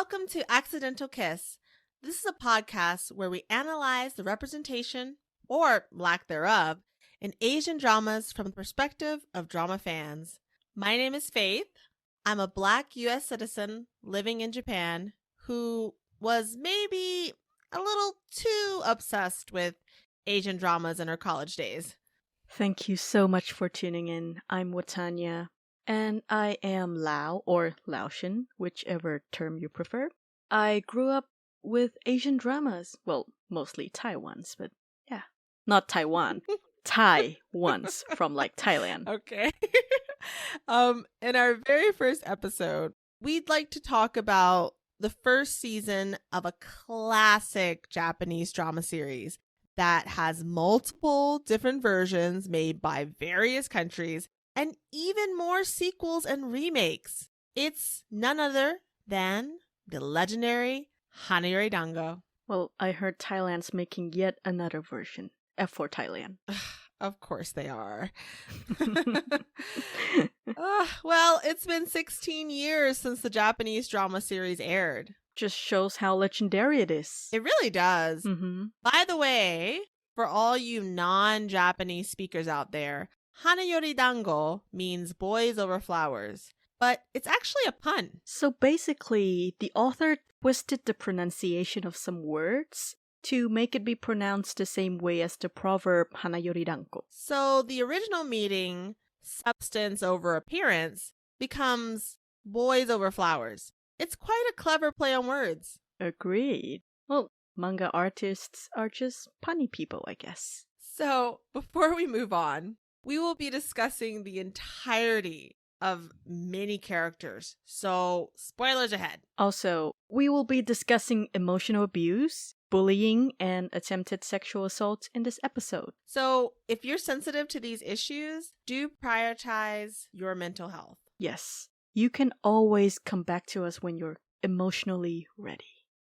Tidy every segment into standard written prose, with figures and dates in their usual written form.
welcome to Accidental Kiss. This is a podcast where we analyze the representation, or lack thereof, in Asian dramas from the perspective of drama fans. My name is Faith. I'm a Black U.S. citizen living in Japan who was maybe a little too obsessed with Asian dramas in her college days. Thank you so much for tuning in. I'm Watanya, and I am Lao or Laotian, whichever term you prefer. I grew up with Asian dramas. Well, mostly Taiwan's, but yeah. Not Taiwan. Thai ones from like Thailand. Okay. In our very first episode, we'd like to talk about the first season of a classic Japanese drama series that has multiple different versions made by various countries and even more sequels and remakes. It's none other than the legendary Hana Yori Dango. Well, I heard Thailand's making yet another version. F for Thailand. Of course they are. Well, it's been 16 years since the Japanese drama series aired. Just shows how legendary it is. It really does. Mm-hmm. By the way, for all you non-Japanese speakers out there, Hana Yori Dango means boys over flowers, but it's actually a pun. So basically, the author twisted the pronunciation of some words to make it be pronounced the same way as the proverb Hana Yori Dango. So the original meaning, substance over appearance, becomes boys over flowers. It's quite a clever play on words. Agreed. Well, manga artists are just punny people, I guess. So before we move on, we will be discussing the entirety of many characters. So spoilers ahead. Also, we will be discussing emotional abuse, bullying, and attempted sexual assault in this episode. So if you're sensitive to these issues, do prioritize your mental health. Yes, you can always come back to us when you're emotionally ready.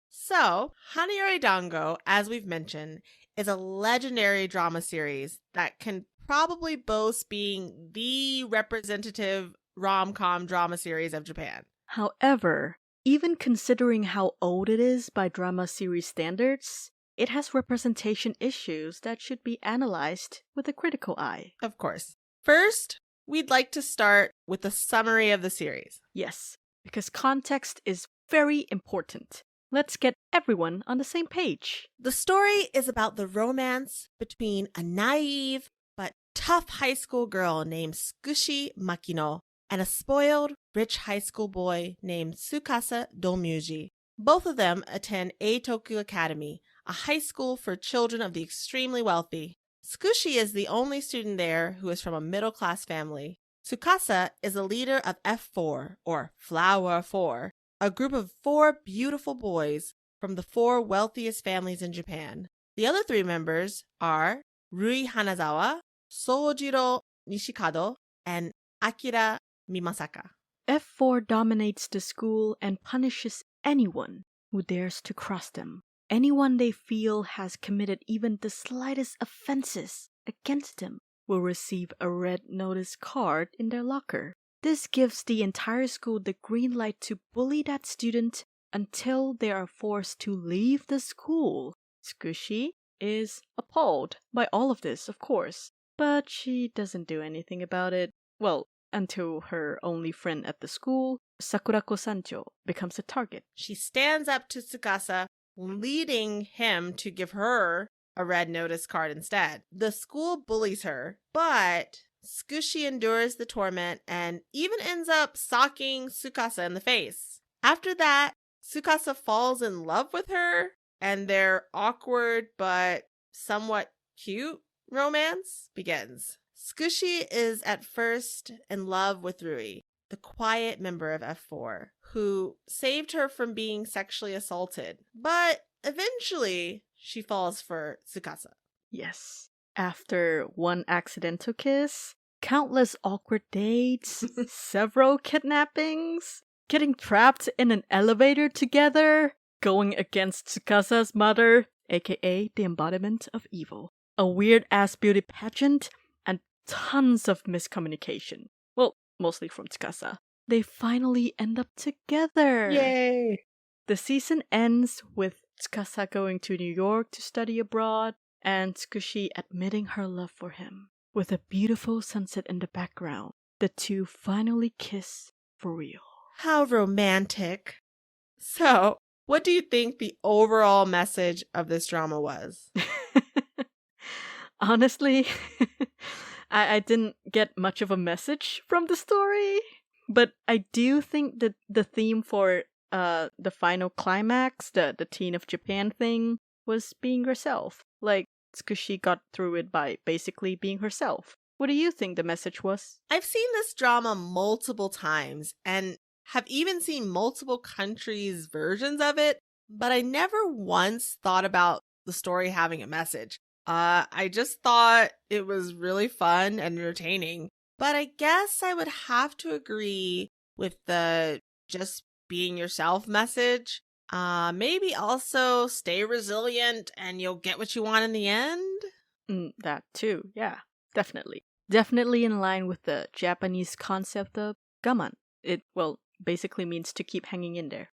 So, Hana Yori Dango, as we've mentioned, is a legendary drama series that can probably boast being the representative rom-com drama series of Japan. However, even considering how old it is by drama series standards, it has representation issues that should be analyzed with a critical eye. Of course. First, we'd like to start with a summary of the series. Yes, because context is very important. Let's get everyone on the same page. The story is about the romance between a naive but tough high school girl named Tsukushi Makino and a spoiled, rich high school boy named Tsukasa Domyuji. Both of them attend Eitoku Academy, a high school for children of the extremely wealthy. Tsukushi is the only student there who is from a middle-class family. Tsukasa is a leader of F4, or Flower 4, a group of 4 beautiful boys from the 4 wealthiest families in Japan. The other 3 members are Rui Hanazawa, Sojiro Nishikado, and Akira Mimasaka. F4 dominates the school and punishes anyone who dares to cross them. Anyone they feel has committed even the slightest offenses against them will receive a red notice card in their locker. This gives the entire school the green light to bully that student until they are forced to leave the school. Tsukushi is appalled by all of this, of course, but she doesn't do anything about it. Well, until her only friend at the school, Sakurako Sancho, becomes a target. She stands up to Tsukasa, leading him to give her a red notice card instead. The school bullies her, but Tsukushi endures the torment and even ends up socking Tsukasa in the face. After that, Tsukasa falls in love with her, and their awkward but somewhat cute romance begins. Tsukushi is at first in love with Rui, the quiet member of F4, who saved her from being sexually assaulted. But eventually, she falls for Tsukasa. Yes. After one accidental kiss, countless awkward dates, several kidnappings, getting trapped in an elevator together, going against Tsukasa's mother, aka the embodiment of evil, a weird-ass beauty pageant, and tons of miscommunication. Well, mostly from Tsukasa. They finally end up together. Yay! The season ends with Tsukasa going to New York to study abroad and Tsukushi admitting her love for him. With a beautiful sunset in the background, the two finally kiss for real. How romantic. So, what do you think the overall message of this drama was? Honestly, I didn't get much of a message from the story, but I do think that the theme for the final climax, the Teen of Japan thing, was being herself. Like, Tsukushi got through it by basically being herself. What do you think the message was? I've seen this drama multiple times and have even seen multiple countries' versions of it, but I never once thought about the story having a message. I just thought it was really fun and entertaining. But I guess I would have to agree with the just being yourself message. Maybe also stay resilient and you'll get what you want in the end. That too, yeah, definitely. Definitely in line with the Japanese concept of gaman. It, well, basically means to keep hanging in there.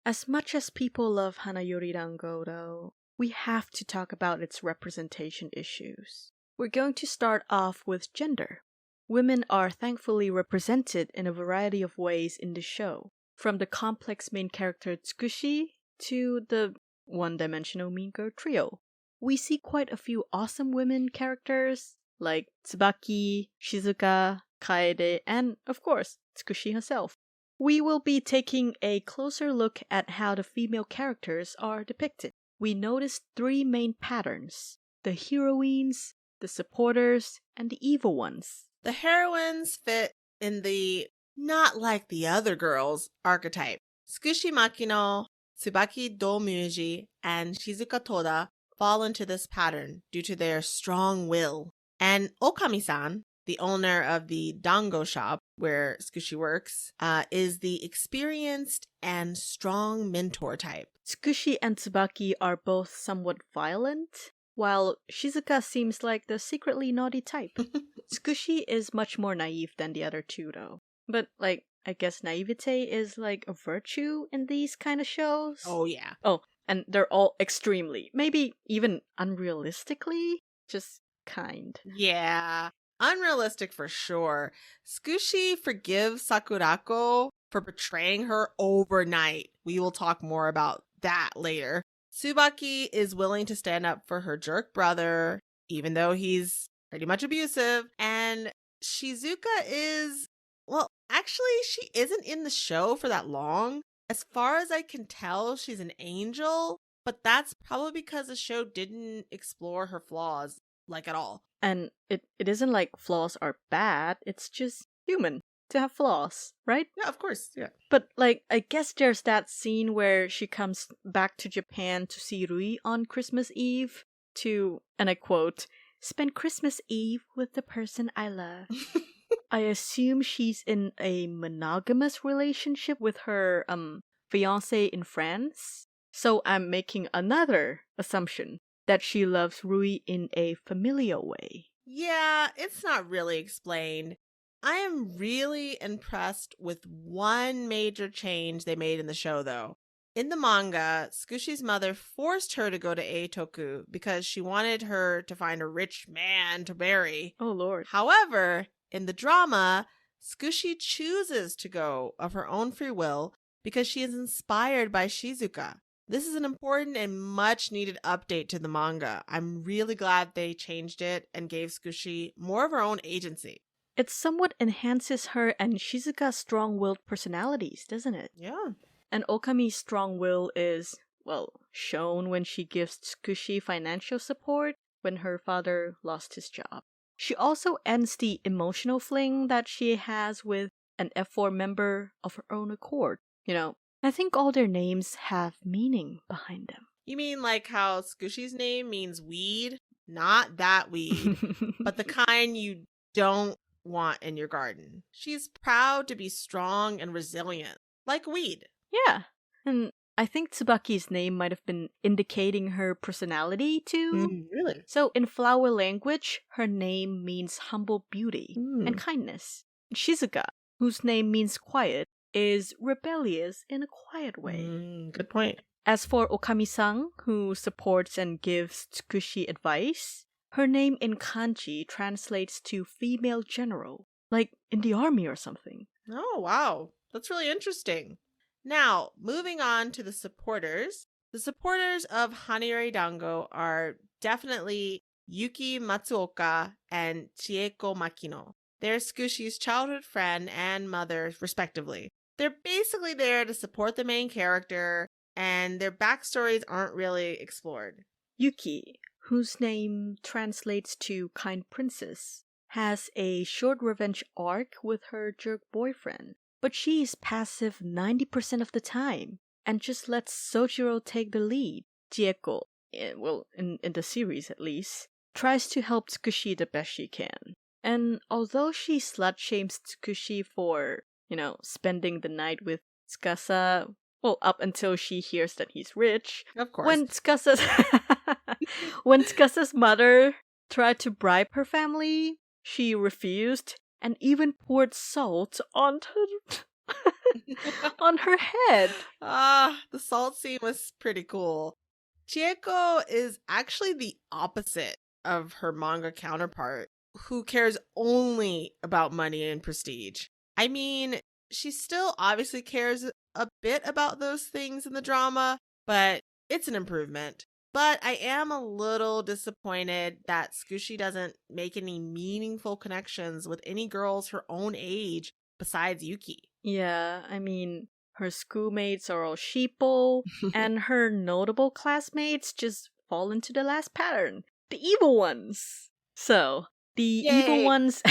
As much as people love Hana Yori Dango, though, we have to talk about its representation issues. We're going to start off with gender. Women are thankfully represented in a variety of ways in the show, from the complex main character Tsukushi to the one-dimensional mean girl trio. We see quite a few awesome women characters, like Tsubaki, Shizuka, Kaede, and, of course, Tsukushi herself. We will be taking a closer look at how the female characters are depicted. We noticed three main patterns: the heroines, the supporters, and the evil ones. The heroines fit in the not like the other girls archetype. Tsukushi Makino, Tsubaki Domyuji, and Shizuka Toda fall into this pattern due to their strong will. And Okami-san, the owner of the dango shop where Tsukushi works, is the experienced and strong mentor type. Tsukushi and Tsubaki are both somewhat violent, while Shizuka seems like the secretly naughty type. Tsukushi is much more naive than the other two, though. But, like, I guess naivete is like a virtue in these kind of shows. Oh, yeah. Oh, and they're all extremely, maybe even unrealistically, just kind. Yeah. Unrealistic for sure. Tsukushi forgives Sakurako for betraying her overnight. We will talk more about that later. Tsubaki is willing to stand up for her jerk brother, even though he's pretty much abusive. And Shizuka is, well, actually, she isn't in the show for that long. As far as I can tell, she's an angel, but that's probably because the show didn't explore her flaws like at all. And it isn't like flaws are bad, it's just human to have flaws, right? Yeah, of course. Yeah. But, like, I guess there's that scene where she comes back to Japan to see Rui on Christmas Eve to, and I quote, spend Christmas Eve with the person I love. I assume she's in a monogamous relationship with her fiance in France. So I'm making another assumption that she loves Rui in a familial way. Yeah, it's not really explained. I am really impressed with one major change they made in the show, though. In the manga, Tsukushi's mother forced her to go to Eitoku because she wanted her to find a rich man to marry. Oh, Lord. However, in the drama, Tsukushi chooses to go of her own free will because she is inspired by Shizuka. This is an important and much needed update to the manga. I'm really glad they changed it and gave Tsukushi more of her own agency. It somewhat enhances her and Shizuka's strong-willed personalities, doesn't it? Yeah. And Okami's strong will is, well, shown when she gives Tsukushi financial support when her father lost his job. She also ends the emotional fling that she has with an F4 member of her own accord. You know, I think all their names have meaning behind them. You mean like how Tsukushi's name means weed? Not that weed, but the kind you don't want in your garden. She's proud to be strong and resilient, like weed. Yeah, and I think Tsubaki's name might have been indicating her personality too. Really? So in flower language, her name means humble beauty and kindness. Shizuka, whose name means quiet, is rebellious in a quiet way. Good point. As for Okami-san, who supports and gives Tsukushi advice, her name in kanji translates to female general, like in the army or something. Oh, wow. That's really interesting. Now, moving on to the supporters. The supporters of Hana Yori Dango are definitely Yuki Matsuoka and Chieko Makino. They're Tsukushi's childhood friend and mother, respectively. They're basically there to support the main character, and their backstories aren't really explored. Yuki, whose name translates to kind princess, has a short revenge arc with her jerk boyfriend, but she is passive 90% of the time and just lets Sojiro take the lead. Chieko, in the series at least, tries to help Tsukushi the best she can. And although she slut shames Tsukushi for, spending the night with Tsukasa, well, up until she hears that he's rich. Of course. When Tsukasa's mother tried to bribe her family, she refused and even poured salt on her head. The salt scene was pretty cool. Chieko is actually the opposite of her manga counterpart, who cares only about money and prestige. I mean, she still obviously cares a bit about those things in the drama, but it's an improvement. But I am a little disappointed that Tsukushi doesn't make any meaningful connections with any girls her own age besides Yuki. Yeah, I mean, her schoolmates are all sheeple, and her notable classmates just fall into the last pattern. The evil ones! So, the evil Yay! ones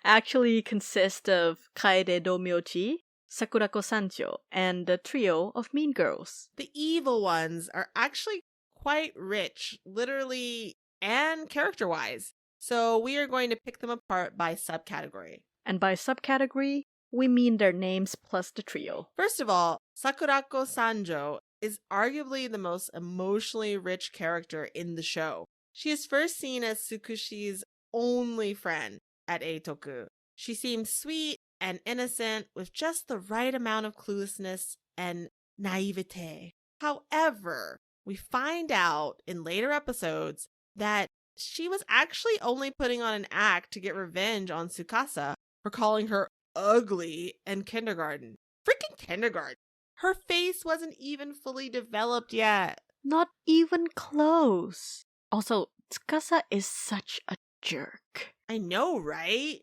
actually consist of Kaede Domyoji, Sakurako Sancho, and the trio of mean girls. The evil ones are actually quite rich, literally and character-wise. So we are going to pick them apart by subcategory. And by subcategory, we mean their names plus the trio. First of all, Sakurako Sanjo is arguably the most emotionally rich character in the show. She is first seen as Tsukushi's only friend at Eitoku. She seems sweet and innocent with just the right amount of cluelessness and naivete. However, we find out in later episodes that she was actually only putting on an act to get revenge on Tsukasa for calling her ugly in kindergarten. Freaking kindergarten. Her face wasn't even fully developed yet. Not even close. Also, Tsukasa is such a jerk. I know, right?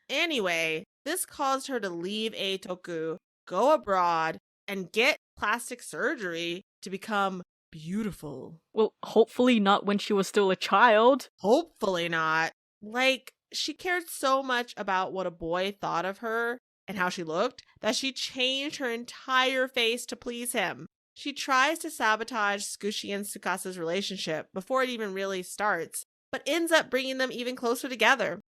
Anyway, this caused her to leave Eitoku, go abroad, and get plastic surgery to become beautiful. Well, hopefully not when she was still a child. Hopefully not. Like, she cared so much about what a boy thought of her and how she looked that she changed her entire face to please him. She tries to sabotage Tsukushi and Tsukasa's relationship before it even really starts, but ends up bringing them even closer together.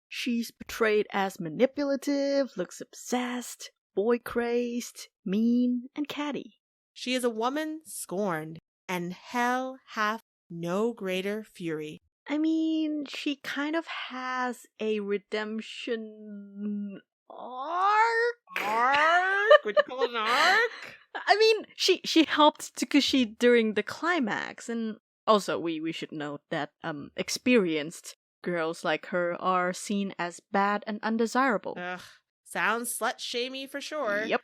She's portrayed as manipulative, looks obsessed, boy-crazed, mean, and catty. She is a woman scorned, and hell hath no greater fury. I mean, she kind of has a redemption arc? Arc? Would you call it an arc? I mean, she helped Tsukushi during the climax, and also we should note that experienced girls like her are seen as bad and undesirable. Ugh, sounds slut-shamey for sure. Yep.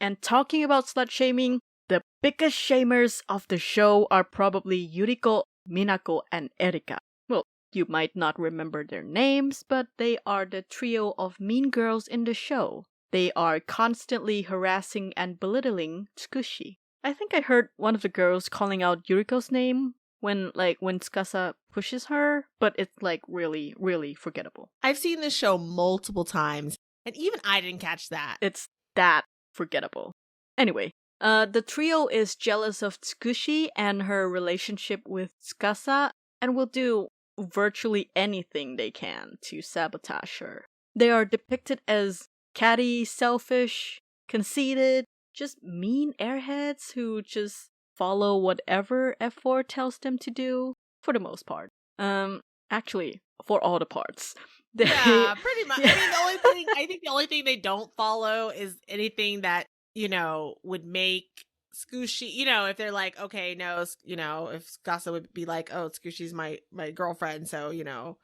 And talking about slut-shaming, the biggest shamers of the show are probably Yuriko, Minako, and Erika. Well, you might not remember their names, but they are the trio of mean girls in the show. They are constantly harassing and belittling Tsukushi. I think I heard one of the girls calling out Yuriko's name when Tsukasa pushes her, but it's really, really forgettable. I've seen this show multiple times, and even I didn't catch that. It's that forgettable. Anyway, the trio is jealous of Tsukushi and her relationship with Tsukasa, and will do virtually anything they can to sabotage her. They are depicted as catty, selfish, conceited, just mean airheads who just follow whatever F4 tells them to do, for the most part. Actually, for all the parts. Yeah, pretty much. Yeah. I think the only thing they don't follow is anything that, would make Scooshy, if they're like, okay, no, if Skasa would be like, oh, Scooshy's my girlfriend, so,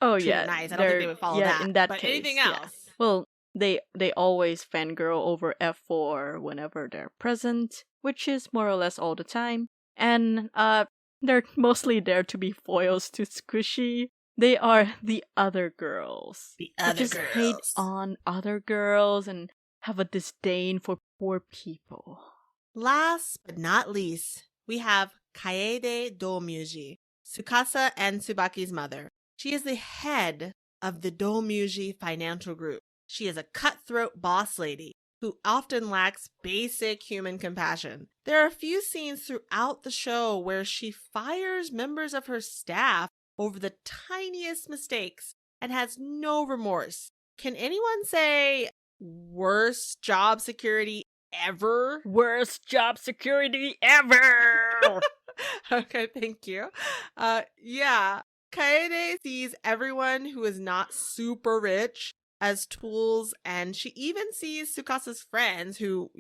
Oh treat her yeah, nice. I don't think they would follow that. in that But case, anything yeah. else. Well, they always fangirl over F4 whenever they're present, which is more or less all the time. And they're mostly there to be foils to Squishy. They are the other girls. The Who other just hate girls. on other girls and have a disdain for poor people. Last but not least, we have Kaede Domyuji, Tsukasa and Tsubaki's mother. She is the head of the Domyuji financial group. She is a cutthroat boss lady who often lacks basic human compassion. There are a few scenes throughout the show where she fires members of her staff over the tiniest mistakes and has no remorse. Can anyone say worst job security ever? Worst job security ever! Okay, thank you. Yeah. Kaede sees everyone who is not super rich as tools, and she even sees Tsukasa's friends who,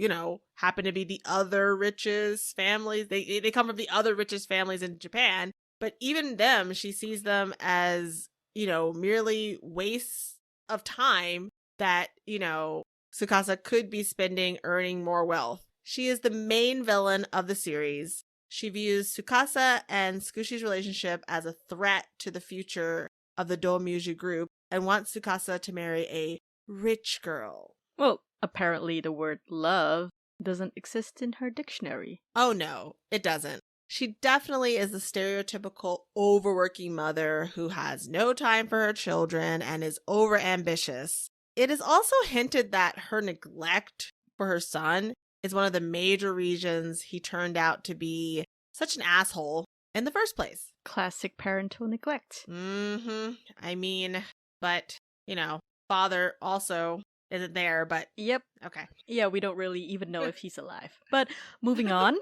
happen to be the other richest families. They come from the other richest families in Japan, but even them, she sees them as, merely wastes of time that, Tsukasa could be spending earning more wealth. She is the main villain of the series. She views Tsukasa and Tsukushi's relationship as a threat to the future of the Domyuji group and wants Tsukasa to marry a rich girl. Well, apparently the word love doesn't exist in her dictionary. Oh no, it doesn't. She definitely is the stereotypical overworking mother who has no time for her children and is overambitious. It is also hinted that her neglect for her son is one of the major reasons he turned out to be such an asshole in the first place. Classic parental neglect. I mean, but, father also isn't there, but Yep. okay. Yeah, we don't really even know if he's alive. But moving on.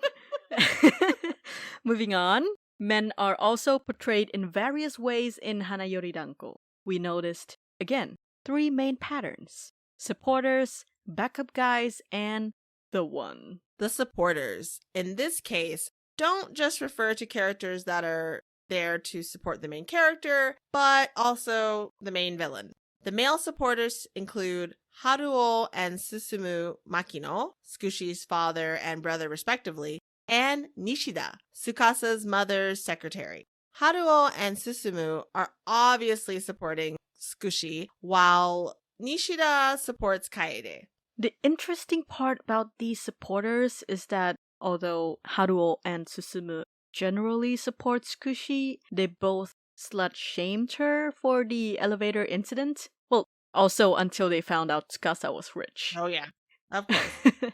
Moving on. Men are also portrayed in various ways in Hana Yori Dango. We noticed, again, 3 main patterns: supporters, backup guys, and the one. The supporters, in this case, don't just refer to characters that are there to support the main character, but also the main villain. The male supporters include Haruo and Susumu Makino, Tsukushi's father and brother respectively, and Nishida, Tsukasa's mother's secretary. Haruo and Susumu are obviously supporting Tsukushi, while Nishida supports Kaede. The interesting part about these supporters is that although Haruo and Susumu generally support Tsukushi, they both slut-shamed her for the elevator incident. Well, also until they found out Tsukasa was rich. Oh yeah, of course.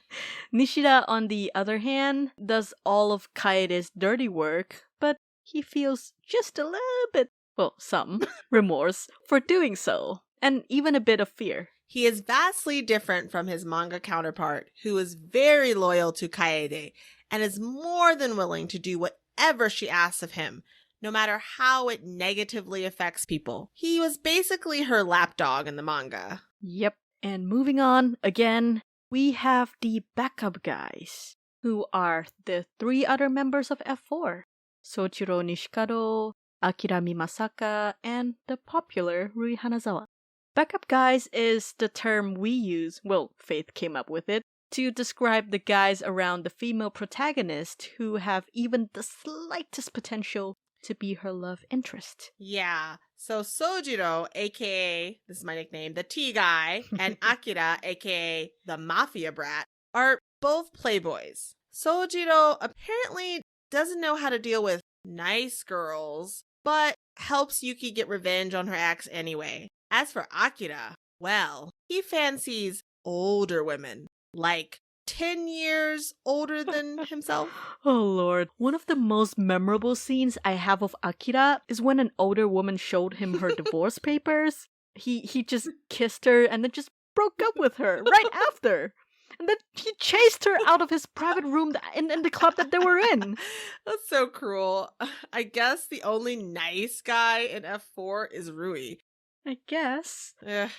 Nishida, on the other hand, does all of Kaede's dirty work, but he feels just a little bit, well, some remorse for doing so, and even a bit of fear. He is vastly different from his manga counterpart, who is very loyal to Kaede and is more than willing to do whatever she asks of him, no matter how it negatively affects people. He was basically her lapdog in the manga. Yep. And moving on, again, we have the backup guys, who are the 3 other members of F4. Soichiro Nishikado, Akira Mimasaka, and the popular Rui Hanazawa. Backup guys is the term we use, well, Faith came up with it, to describe the guys around the female protagonist who have even the slightest potential to be her love interest. Yeah, so Sojiro, aka, this is my nickname, the T guy, and Akira, aka the mafia brat, are both playboys. Sojiro apparently doesn't know how to deal with nice girls, but helps Yuki get revenge on her ex anyway. As for Akira, well, he fancies older women, like 10 years older than himself. Oh lord. One of the most memorable scenes I have of Akira is when an older woman showed him her divorce papers. He just kissed her and then just broke up with her right after. And then he chased her out of his private room in the club that they were in. That's so cruel. I guess the only nice guy in F4 is Rui. I guess.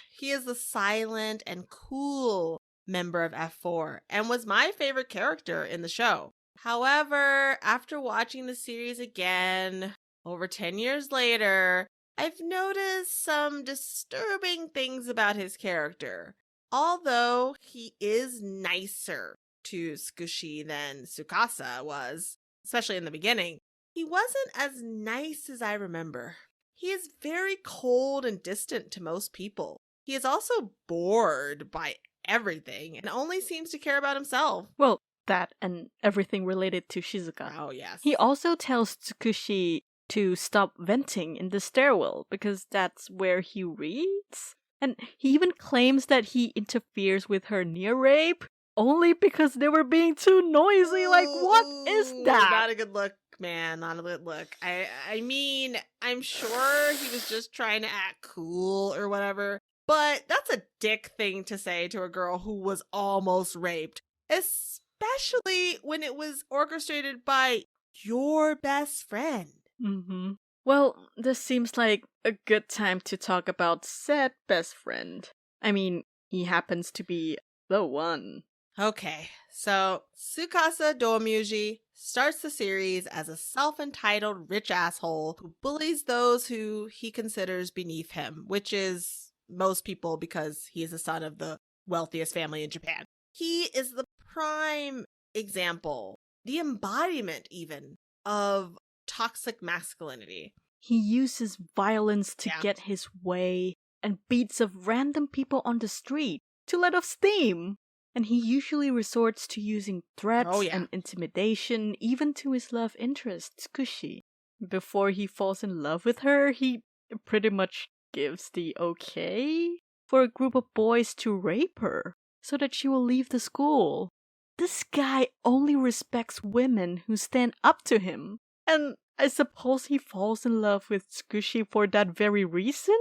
He is the silent and cool member of F4 and was my favorite character in the show. However, after watching the series again, over 10 years later, I've noticed some disturbing things about his character. Although he is nicer to Tsukushi than Tsukasa was, especially in the beginning, he wasn't as nice as I remember. He is very cold and distant to most people. He is also bored by everything and only seems to care about himself. Well, that and everything related to Shizuka. Oh, yes. He also tells Tsukushi to stop venting in the stairwell because that's where he reads. And he even claims that he interferes with her near rape only because they were being too noisy. Like, what is that? Not a good look, man. Not a good look. I mean, I'm sure he was just trying to act cool or whatever, but that's a dick thing to say to a girl who was almost raped, especially when it was orchestrated by your best friend. Mm-hmm. Well, this seems like a good time to talk about said best friend. I mean, he happens to be the one. Okay, so Tsukasa Domuji starts the series as a self-entitled rich asshole who bullies those who he considers beneath him, which is most people because he is the son of the wealthiest family in Japan. He is the prime example, the embodiment even, of toxic masculinity. He uses violence to get his way and beats up random people on the street to let off steam. And he usually resorts to using threats and intimidation, even to his love interest, Tsukushi. Before he falls in love with her, he pretty much gives the okay for a group of boys to rape her so that she will leave the school. This guy only respects women who stand up to him. And I suppose he falls in love with Tsukushi for that very reason?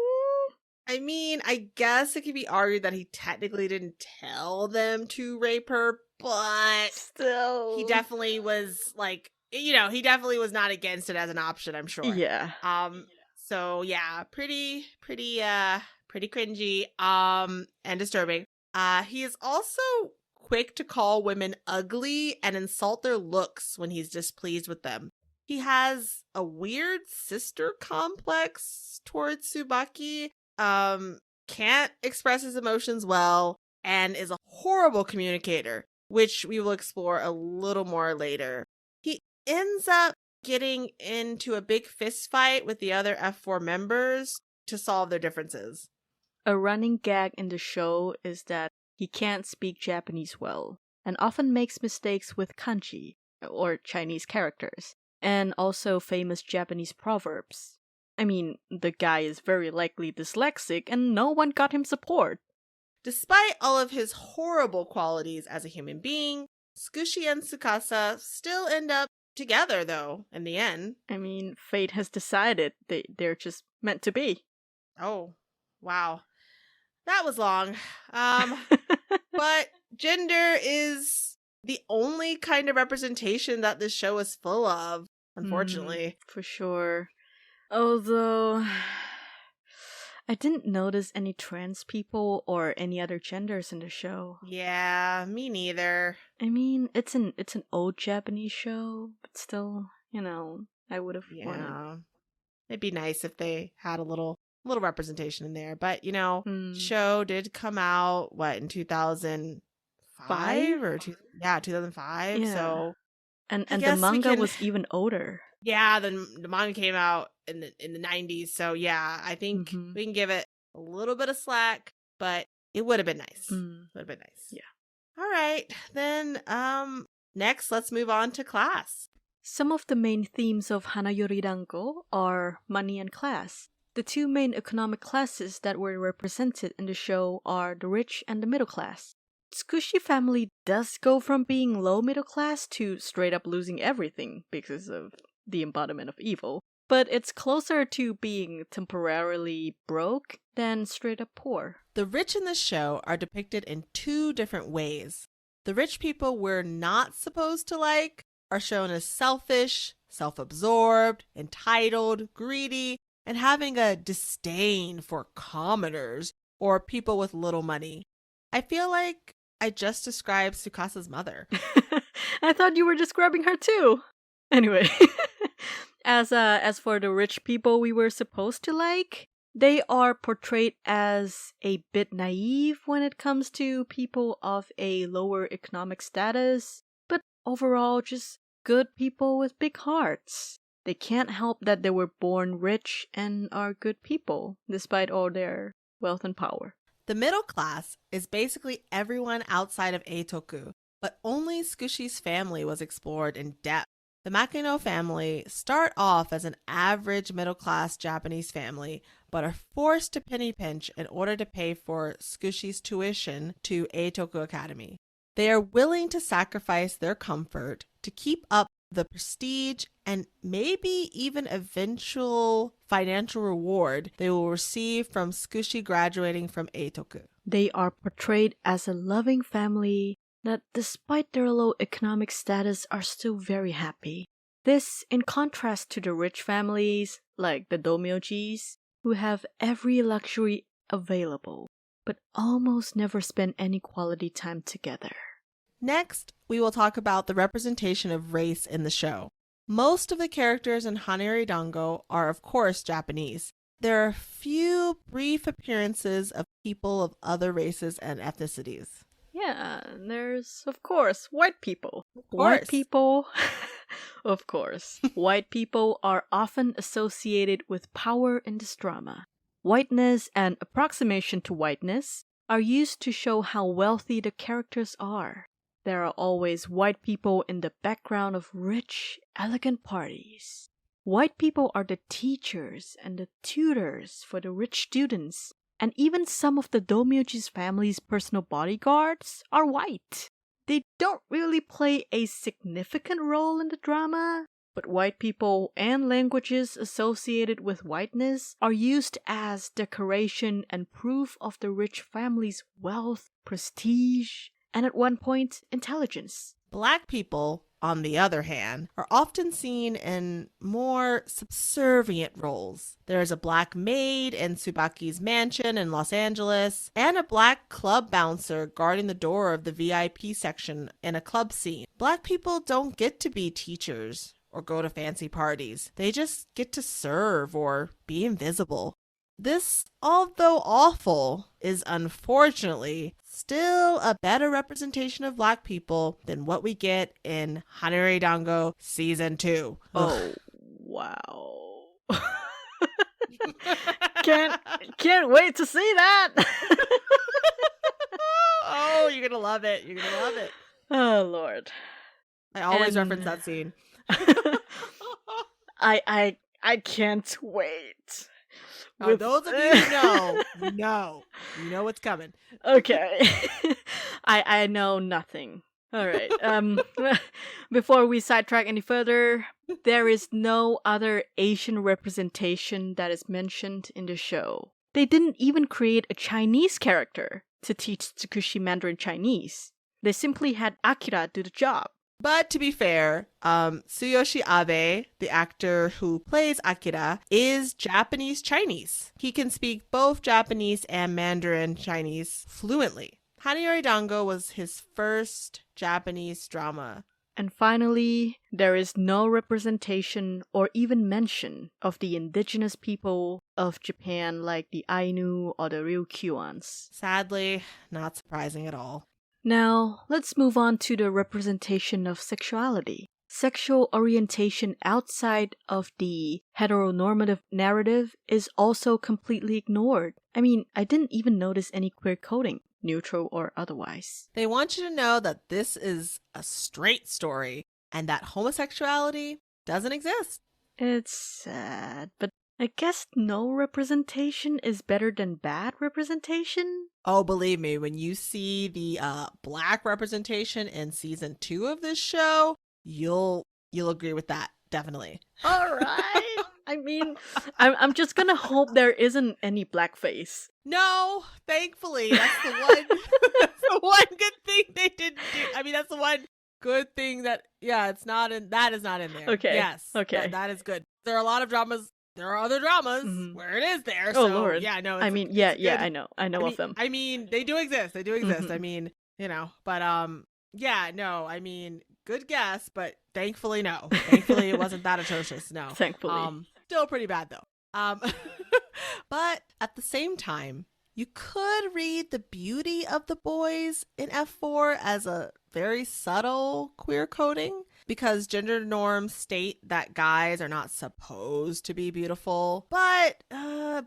I mean, I guess it could be argued that he technically didn't tell them to rape her, but still, he definitely was like, he definitely was not against it as an option, I'm sure. Yeah. So yeah, pretty cringy, and disturbing. He is also quick to call women ugly and insult their looks when he's displeased with them. He has a weird sister complex towards Tsubaki, can't express his emotions well, and is a horrible communicator, which we will explore a little more later. He ends up getting into a big fist fight with the other F4 members to solve their differences. A running gag in the show is that he can't speak Japanese well, and often makes mistakes with kanji, or Chinese characters, and also famous Japanese proverbs. I mean, the guy is very likely dyslexic and no one got him support. Despite all of his horrible qualities as a human being, Tsukushi and Tsukasa still end up together, though, in the end. I mean, fate has decided they're just meant to be. Oh, wow. That was long. But gender is the only kind of representation that this show is full of, unfortunately. For sure. Although, I didn't notice any trans people or any other genders in the show. Yeah, me neither. I mean, it's an old Japanese show, but still, I would have wanted. It'd be nice if they had a little representation in there. But, show did come out, in 2005? 2005. Yeah. So, and the manga was even older. Yeah, the manga came out in the 90s. So, yeah, I think we can give it a little bit of slack, but it would have been nice. Would have been nice. Yeah. All right. Then, next, let's move on to class. Some of the main themes of Hana Yori Dango are money and class. The two main economic classes that were represented in the show are the rich and the middle class. Tsukushi family does go from being low middle class to straight up losing everything because of the embodiment of evil, but it's closer to being temporarily broke than straight up poor. The rich in this show are depicted in two different ways. The rich people we're not supposed to like are shown as selfish, self-absorbed, entitled, greedy, and having a disdain for commoners or people with little money. I feel like I just described Tsukasa's mother. I thought you were describing her too. Anyway, as for the rich people we were supposed to like, they are portrayed as a bit naive when it comes to people of a lower economic status, but overall just good people with big hearts. They can't help that they were born rich and are good people, despite all their wealth and power. The middle class is basically everyone outside of Eitoku, but only Tsukushi's family was explored in depth. The Makino family start off as an average middle-class Japanese family, but are forced to penny pinch in order to pay for Tsukushi's tuition to Eitoku Academy. They are willing to sacrifice their comfort to keep up the prestige and maybe even eventual financial reward they will receive from Tsukushi graduating from Eitoku. They are portrayed as a loving family that, despite their low economic status, are still very happy. This in contrast to the rich families, like the Domyojis, who have every luxury available, but almost never spend any quality time together. Next, we will talk about the representation of race in the show. Most of the characters in Hana Yori Dango are, of course, Japanese. There are a few brief appearances of people of other races and ethnicities. Yeah, there's, of course, white people. Of White course. people, of course. White people are often associated with power in this drama. Whiteness and approximation to whiteness are used to show how wealthy the characters are. There are always white people in the background of rich, elegant parties. White people are the teachers and the tutors for the rich students, and even some of the Domyoji's family's personal bodyguards are white. They don't really play a significant role in the drama, but white people and languages associated with whiteness are used as decoration and proof of the rich family's wealth, prestige, and at one point, intelligence. Black people, on the other hand, are often seen in more subservient roles. There is a black maid in Tsubaki's mansion in Los Angeles, and a black club bouncer guarding the door of the VIP section in a club scene. Black people don't get to be teachers or go to fancy parties. They just get to serve or be invisible. This, although awful, is unfortunately still a better representation of Black people than what we get in Hana Yori Dango Season 2. Oh, wow. Can't wait to see that. Oh, you're gonna love it. You're gonna love it. Oh, Lord. I always reference that scene. I can't wait. Oh, those of you who know, you know what's coming. Okay. I know nothing. All right. Before we sidetrack any further, there is no other Asian representation that is mentioned in the show. They didn't even create a Chinese character to teach Tsukushi Mandarin Chinese. They simply had Akira do the job. But to be fair, Tsuyoshi Abe, the actor who plays Akira, is Japanese Chinese. He can speak both Japanese and Mandarin Chinese fluently. Hana Yori Dango was his first Japanese drama. And finally, there is no representation or even mention of the indigenous people of Japan like the Ainu or the Ryukyuans. Sadly, not surprising at all. Now, let's move on to the representation of sexuality. Sexual orientation outside of the heteronormative narrative is also completely ignored. I mean, I didn't even notice any queer coding, neutral or otherwise. They want you to know that this is a straight story and that homosexuality doesn't exist. It's sad, but I guess no representation is better than bad representation? Oh, believe me, when you see the Black representation in season 2 of this show, you'll agree with that, definitely. All right. I mean, I'm just gonna hope there isn't any blackface. No, thankfully, that's the one, that's the one good thing thing they didn't do. I mean, that's the one good thing that, it's not in, that is not in there. Okay. Yes. Okay. That is good. There are a lot of dramas. There are other dramas where it is there. Oh, So, Lord. yeah, no. I mean, yeah, I know. I know of them. I mean, they do exist. They do exist. I mean, but yeah, no. I mean, good guess, but thankfully, no. Thankfully, it wasn't that atrocious. No. Thankfully. Still pretty bad though. But at the same time, you could read the beauty of the boys in F4 as a very subtle queer coding, because gender norms state that guys are not supposed to be beautiful. But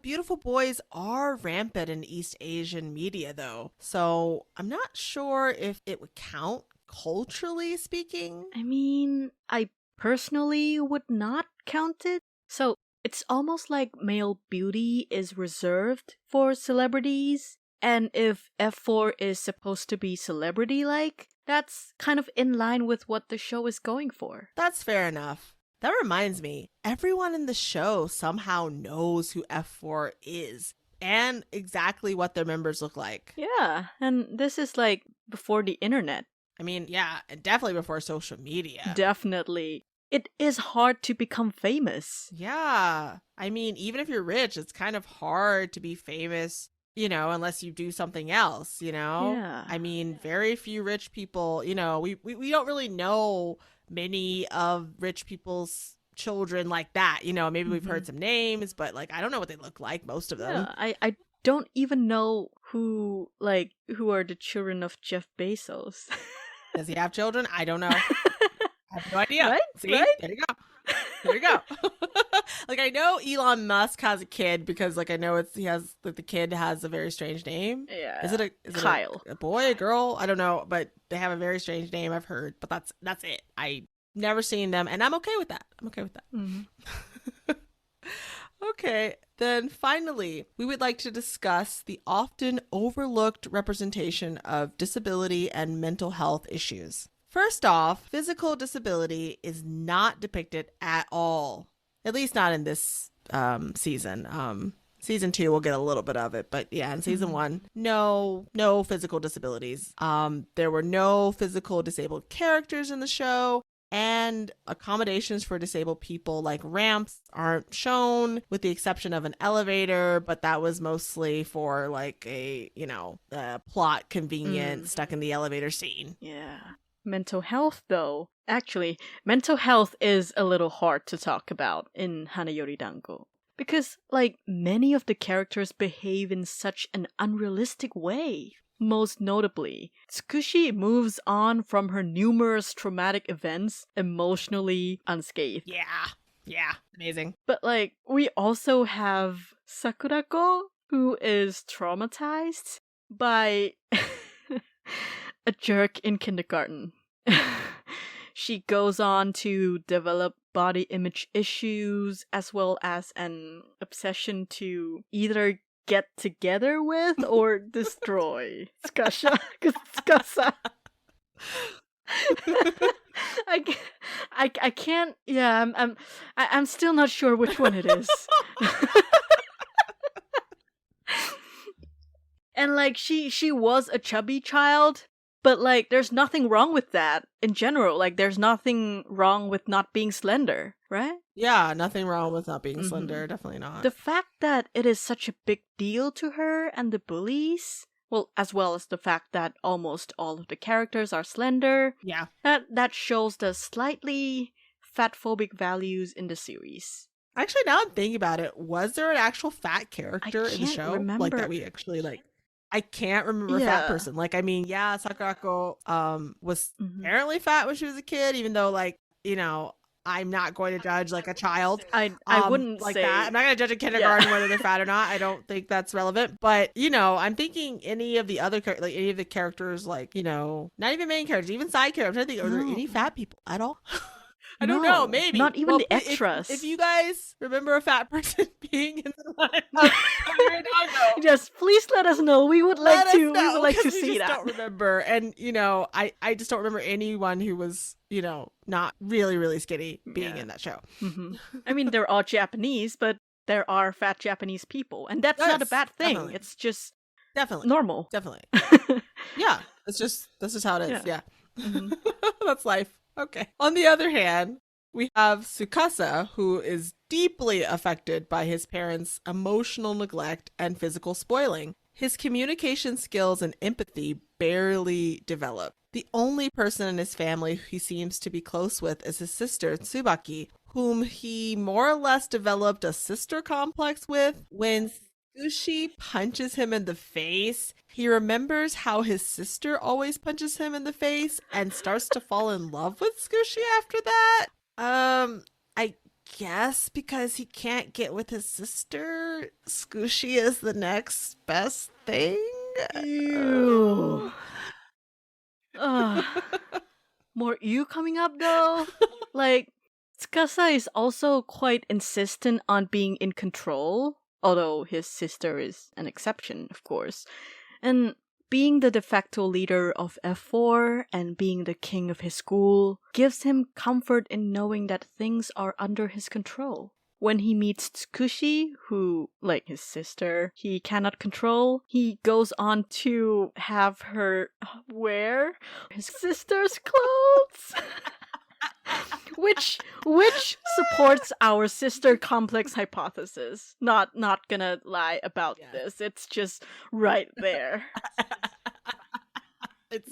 beautiful boys are rampant in East Asian media, though. So I'm not sure if it would count culturally speaking. I mean, I personally would not count it. So it's almost like male beauty is reserved for celebrities. And if F4 is supposed to be celebrity-like, that's kind of in line with what the show is going for. That's fair enough. That reminds me, everyone in the show somehow knows who F4 is and exactly what their members look like. Yeah, and this is like before the internet. I mean, yeah, and definitely before social media. Definitely. It is hard to become famous. Yeah. I mean, even if you're rich, it's kind of hard to be famous, unless you do something else, Yeah. I mean, very few rich people, we don't really know many of rich people's children like that. Maybe we've heard some names, but like, I don't know what they look like, most of them. Yeah, I don't even know who are the children of Jeff Bezos. Does he have children? I don't know. I have no idea. Right? See? Right? There you go. There you go. Like, I know Elon Musk has a kid because, like, I know the kid has a very strange name. Yeah. Is it Kyle? A boy, a girl? I don't know, but they have a very strange name, I've heard. But that's it. I never seen them, and I'm okay with that. Mm-hmm. Okay, then finally, we would like to discuss the often overlooked representation of disability and mental health issues. First off, physical disability is not depicted at all, at least not in this season. Season 2, we'll get a little bit of it, but yeah, in season 1, no physical disabilities. There were no physical disabled characters in the show, and accommodations for disabled people like ramps aren't shown, with the exception of an elevator, but that was mostly for like a plot convenience stuck in the elevator scene. Yeah. Mental health, though. Actually, mental health is a little hard to talk about in Hana Yori Dango. Because, like, many of the characters behave in such an unrealistic way. Most notably, Tsukushi moves on from her numerous traumatic events emotionally unscathed. Yeah, amazing. But, like, we also have Sakurako, who is traumatized by a jerk in kindergarten. She goes on to develop body image issues as well as an obsession to either get together with or destroy. Tsukasa. I can't. Yeah, I'm still not sure which one it is. And like she was a chubby child, but like there's nothing wrong with that in general. Like there's nothing wrong with not being slender, right? Yeah, nothing wrong with not being slender. Definitely not. The fact that it is such a big deal to her and the bullies, well, as well as the fact that almost all of the characters are slender. Yeah. That shows the slightly fatphobic values in the series. Actually, now I'm thinking about it, was there an actual fat character in the show? Remember. Like that we actually like. I can't remember a fat person. Like, I mean, yeah, Sakurako was apparently fat when she was a kid, even though, like, I'm not going to judge like a child. I wouldn't like say that. I'm not going to judge a kindergarten whether they're fat or not. I don't think that's relevant. But I'm thinking any of the other any of the characters, like not even main characters, even side characters. I think are there any fat people at all? I don't know. Maybe not even the extras. If you guys remember a fat person being in the lineup, just please let us know. We would like to. We would like to see that. I don't remember, and I just don't remember anyone who was not really really skinny being in that show. I mean, they're all Japanese, but there are fat Japanese people, and that's not a bad thing. Definitely. It's just definitely normal. Definitely. Yeah. That's just how it is. Yeah. Yeah. Hmm. That's life. Okay. On the other hand, we have Tsukasa, who is deeply affected by his parents' emotional neglect and physical spoiling. His communication skills and empathy barely develop. The only person in his family he seems to be close with is his sister, Tsubaki, whom he more or less developed a sister complex with. When Tsushi punches him in the face, he remembers how his sister always punches him in the face and starts to fall in love with Tsushi after that. I guess because he can't get with his sister, Scooshy is the next best thing. Ew. Ugh. More ew coming up though. Like, Tsukasa is also quite insistent on being in control, although his sister is an exception, of course. And being the de facto leader of F4 and being the king of his school gives him comfort in knowing that things are under his control. When he meets Tsukushi, who, like his sister, he cannot control, he goes on to have her wear his sister's clothes. which supports our sister complex hypothesis. Not gonna lie about Yes. this. It's just right there.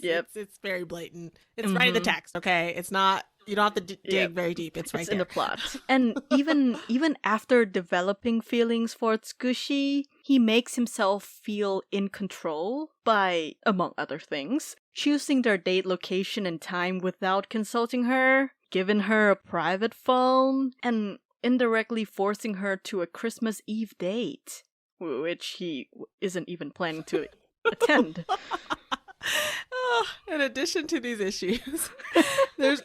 Yep. It's very blatant. It's right in the text, okay? It's not, you don't have to dig Yep. very deep. It's right It's there. in the plot. And even after developing feelings for Tsukushi, he makes himself feel in control by, among other things, choosing their date location and time without consulting her, giving her a private phone, and indirectly forcing her to a Christmas Eve date, which he isn't even planning to attend. In addition to these issues, there's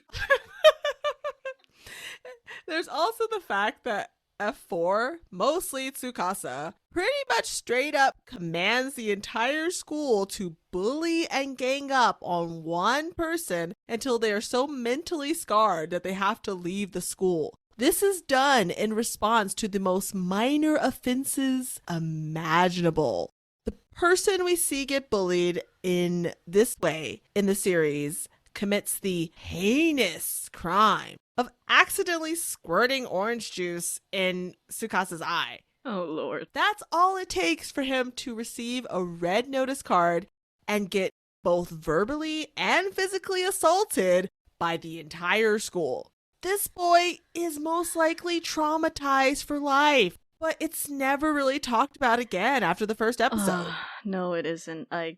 there's also the fact that F4, mostly Tsukasa, pretty much straight up commands the entire school to bully and gang up on one person until they are so mentally scarred that they have to leave the school. This is done in response to the most minor offenses imaginable. The person we see get bullied in this way in the series commits the heinous crime of accidentally squirting orange juice in Tsukasa's eye. Oh, Lord. That's all it takes for him to receive a red notice card and get both verbally and physically assaulted by the entire school. This boy is most likely traumatized for life, but it's never really talked about again after the first episode. No, it isn't. I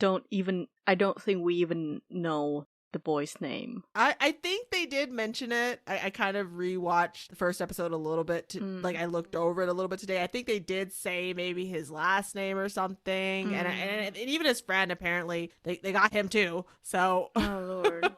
don't think we even know the boy's name. I think they did mention it. I kind of rewatched the first episode a little bit. Like, I looked over it a little bit today. I think they did say maybe his last name or something. And even his friend, apparently, they got him too. So, Oh, Lord.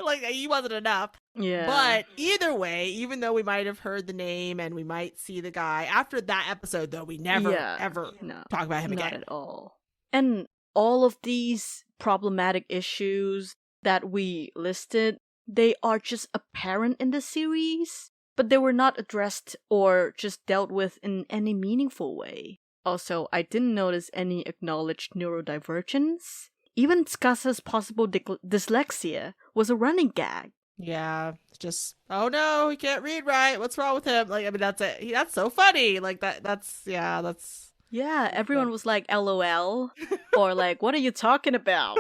like, he wasn't enough. Yeah. But either way, even though we might have heard the name and we might see the guy, after that episode, though, we never, ever talk about him again. Not at all. And all of these problematic issues that we listed, they are just apparent in the series, but they were not addressed or just dealt with in any meaningful way. Also, I didn't notice any acknowledged neurodivergence. Even Tsukasa's possible dyslexia was a running gag. Yeah, just, oh no, he can't read right. What's wrong with him? Like, I mean, that's it. That's so funny. Like, that's. Yeah, everyone was like, LOL, or like, what are you talking about?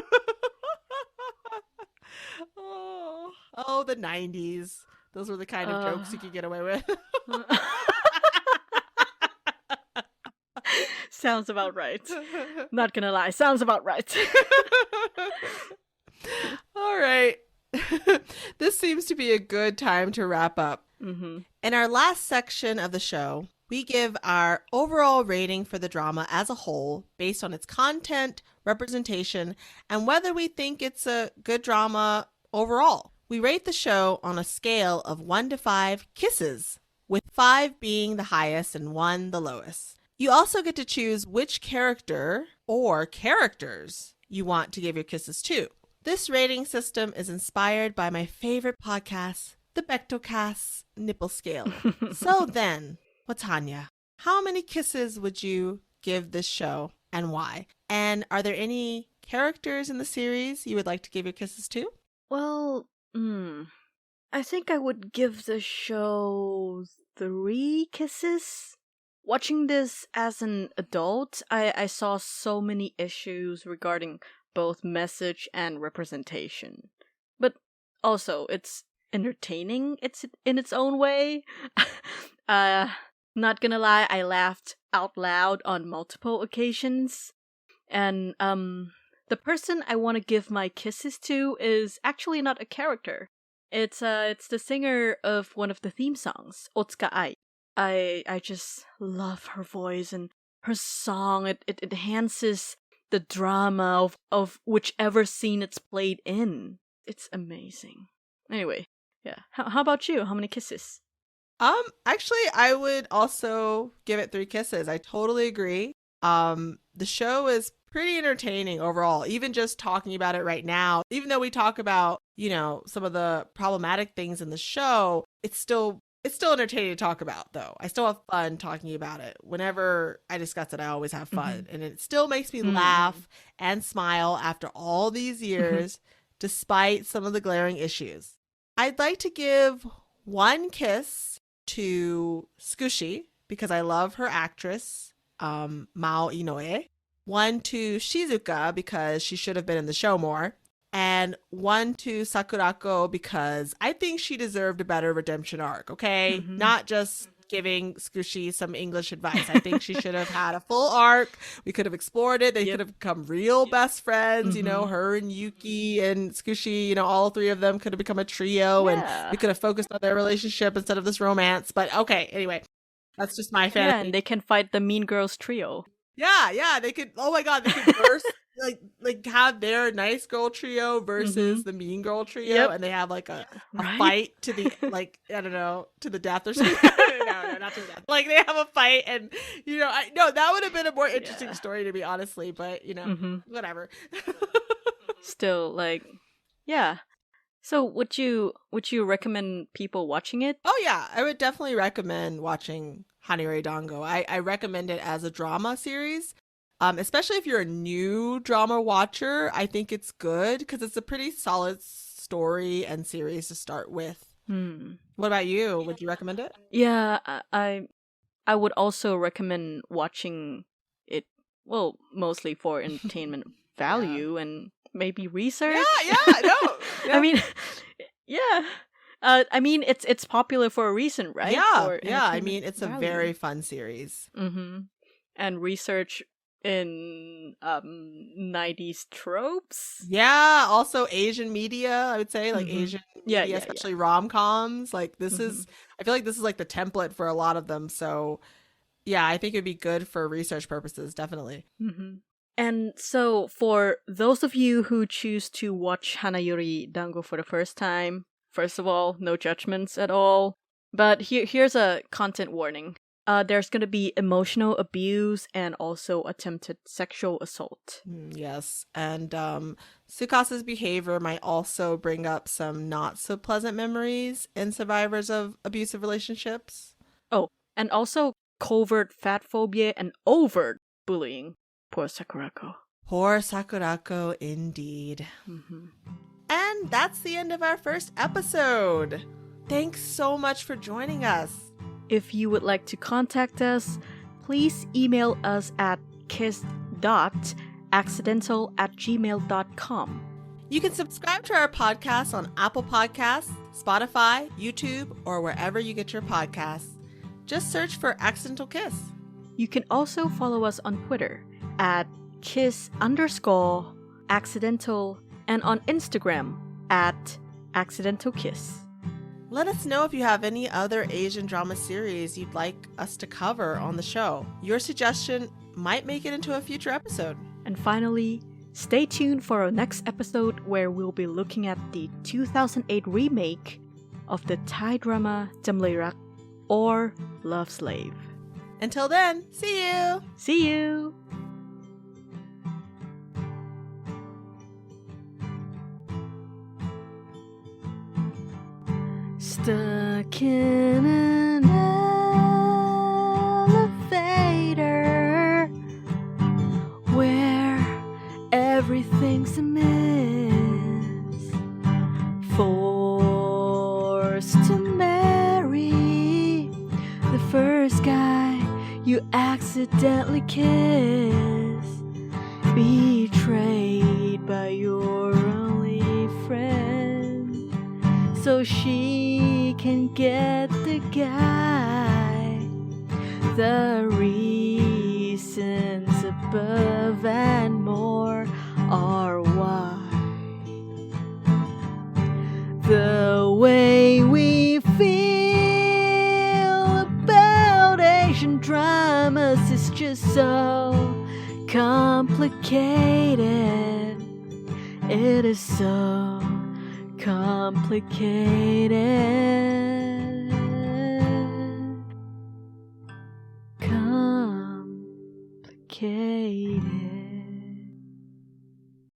Oh, the 90s. Those were the kind of jokes you could get away with. Sounds about right. Not gonna lie, sounds about right. All right. This seems to be a good time to wrap up. Mm-hmm. In our last section of the show, we give our overall rating for the drama as a whole based on its content, representation, and whether we think it's a good drama overall. We rate the show on a scale of 1 to 5 kisses, with 5 being the highest and 1 the lowest. You also get to choose which character or characters you want to give your kisses to. This rating system is inspired by my favorite podcast, the Bechtolcast's Nipple Scale. So then, Watanya, how many kisses would you give this show and why? And are there any characters in the series you would like to give your kisses to? Well, I think I would give the show 3 kisses. Watching this as an adult, I saw so many issues regarding both message and representation. But also, it's entertaining it's in its own way. Not gonna lie, I laughed out loud on multiple occasions. And the person I want to give my kisses to is actually not a character. It's the singer of one of the theme songs, Otsuka Ai. I just love her voice and her song. It enhances the drama of whichever scene it's played in. It's amazing. Anyway, yeah. How about you? How many kisses? Actually, I would also give it 3 kisses. I totally agree. The show is pretty entertaining overall, even just talking about it right now. Even though we talk about, some of the problematic things in the show, it's still entertaining to talk about, though. I still have fun talking about it. Whenever I discuss it, I always have fun. And it still makes me laugh and smile after all these years, despite some of the glaring issues. I'd like to give 1 kiss to Tsukushi because I love her actress, Mao Inoue. 1 to Shizuka because she should have been in the show more. And 1 to Sakurako because I think she deserved a better redemption arc, okay? Not just giving Tsukushi some English advice. I think she should have had a full arc. We could have explored it. They could have become real best friends, her and Yuki and Tsukushi, all 3 of them could have become a trio and we could have focused on their relationship instead of this romance. But okay, anyway, that's just my fantasy. Yeah, and they can fight the Mean Girls trio. Yeah, they could, oh my god, they could verse, like have their nice girl trio versus the mean girl trio, and they have like a fight to the, I don't know, to the death or something. no, not to the death. Like they have a fight and, that would have been a more interesting story to me, honestly, but, whatever. Still, yeah. So would you recommend people watching it? Oh yeah, I would definitely recommend watching Hana Yori Dango. I recommend it as a drama series. Especially if you're a new drama watcher, I think it's good because it's a pretty solid story and series to start with. What about you? Would you recommend it? Yeah, I would also recommend watching it, well, mostly for entertainment value and maybe research. Yeah. I mean, yeah. I mean, it's popular for a reason, right? Yeah. I mean, it's a very fun series. And research in 90s tropes. Yeah, also Asian media, I would say, Asian media, especially rom-coms. This is, I feel like this is the template for a lot of them. So yeah, I think it'd be good for research purposes, definitely. And so for those of you who choose to watch Hana Yori Dango for the first time, first of all, no judgments at all. But here's a content warning. There's going to be emotional abuse and also attempted sexual assault. Yes. And Tsukasa's behavior might also bring up some not so pleasant memories in survivors of abusive relationships. Oh, and also covert fat phobia and overt bullying. Poor Sakurako. Poor Sakurako, indeed. And that's the end of our first episode. Thanks so much for joining us. If you would like to contact us, please email us at kiss.accidental@gmail.com. You can subscribe to our podcast on Apple Podcasts, Spotify, YouTube, or wherever you get your podcasts. Just search for Accidental Kiss. You can also follow us on Twitter at kiss_accidental and on Instagram at accidentalkiss. Let us know if you have any other Asian drama series you'd like us to cover on the show. Your suggestion might make it into a future episode. And finally, stay tuned for our next episode where we'll be looking at the 2008 remake of the Thai drama Jamleirak or Love Slave. Until then, see you! See you! Stuck in an elevator where everything everything's amiss. Forced to marry the first guy you accidentally kiss. Betrayed by your only friend, so she can get the guy. The reasons above and more are why. The way we feel about Asian dramas is just so complicated. It is so complicated.